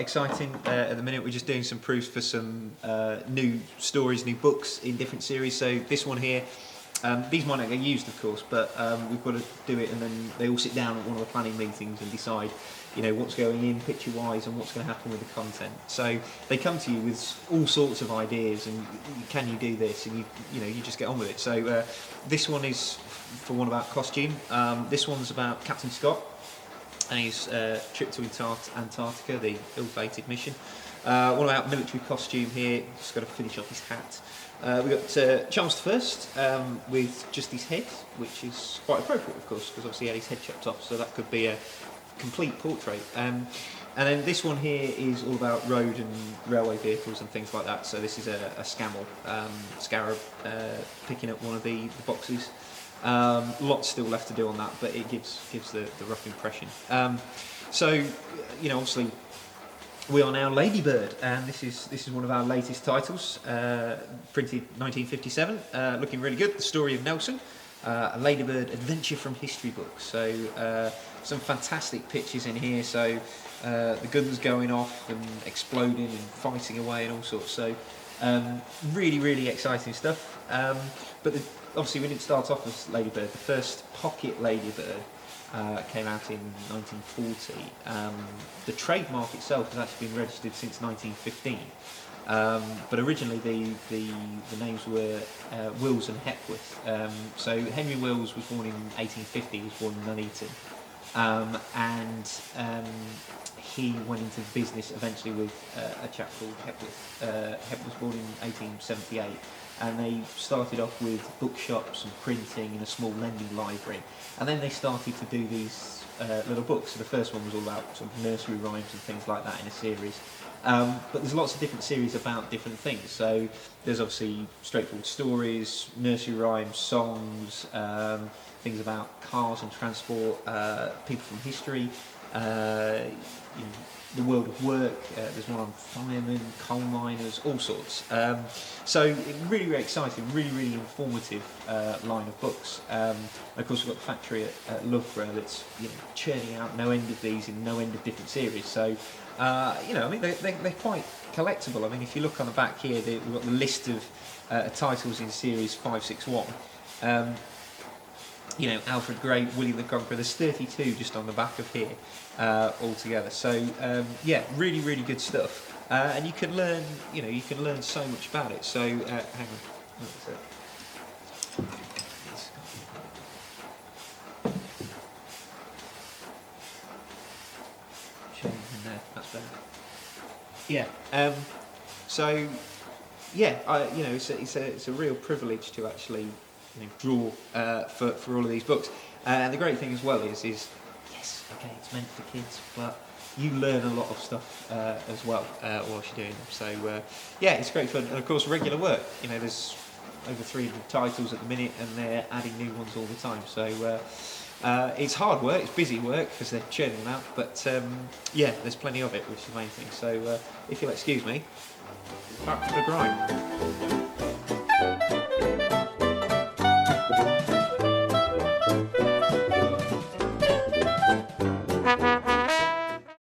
quite exciting. At the minute we're just doing some proofs for some new stories, new books in different series. So this one here, these might not get used of course, but we've got to do it, and then they all sit down at one of the planning meetings and decide, you know, what's going in picture wise and what's going to happen with the content. So they come to you with all sorts of ideas, and can you do this, and you know, you just get on with it. So this one is for one about costume. This one's about Captain Scott and his trip to Antarctica, the ill-fated mission. One about military costume here, just got to finish off his hat. We've got Charles I with just his head, which is quite appropriate of course, because obviously he had his head chopped off, so that could be a complete portrait. And then this one here is all about road and railway vehicles and things like that. So this is a scarab picking up one of the boxes. Lots still left to do on that, but it gives the rough impression. So, you know, obviously we are now Ladybird, and this is one of our latest titles, printed 1957, looking really good. The Story of Nelson, a Ladybird adventure from history book. So some fantastic pictures in here. So the guns going off and exploding and fighting away and all sorts. So really exciting stuff. But obviously we didn't start off as Ladybird. The first pocket Ladybird came out in 1940. The trademark itself has actually been registered since 1915. But originally the names were Wills and Hepworth. So Henry Wills was born in 1850, he was born in Nuneaton. And he went into business eventually with a chap called Hepworth. Hepworth was born in 1878, and they started off with bookshops and printing and a small lending library, and then they started to do these little books. So the first one was all about sort of nursery rhymes and things like that in a series. But there's lots of different series about different things. So there's obviously straightforward stories, nursery rhymes, songs, things about cars and transport, people from history, you know, the world of work. There's one on firemen, coal miners, all sorts. So really exciting, really informative line of books. And of course we've got the factory at Loughborough that's, you know, churning out no end of these in no end of different series. So you know, I mean they're quite collectible. I mean, if you look on the back here, we've got the list of titles in series 561. You know, Alfred Grey, William the Conqueror. There's 32 just on the back of here altogether. So yeah, really good stuff. And you can learn, you know, you can learn so much about it. So hang on, what's it? Shame in there. That's better. Yeah. So yeah, you know, it's a real privilege to actually, you know, draw for all of these books. And the great thing as well is yes, okay, it's meant for kids, but you learn a lot of stuff as well whilst you're doing them. So yeah, it's great fun. And of course, regular work. You know, there's over 300 titles at the minute, and they're adding new ones all the time. So it's hard work, it's busy work because they're churning them out. But yeah, there's plenty of it, which is the main thing. So if you'll excuse me, back to the grind.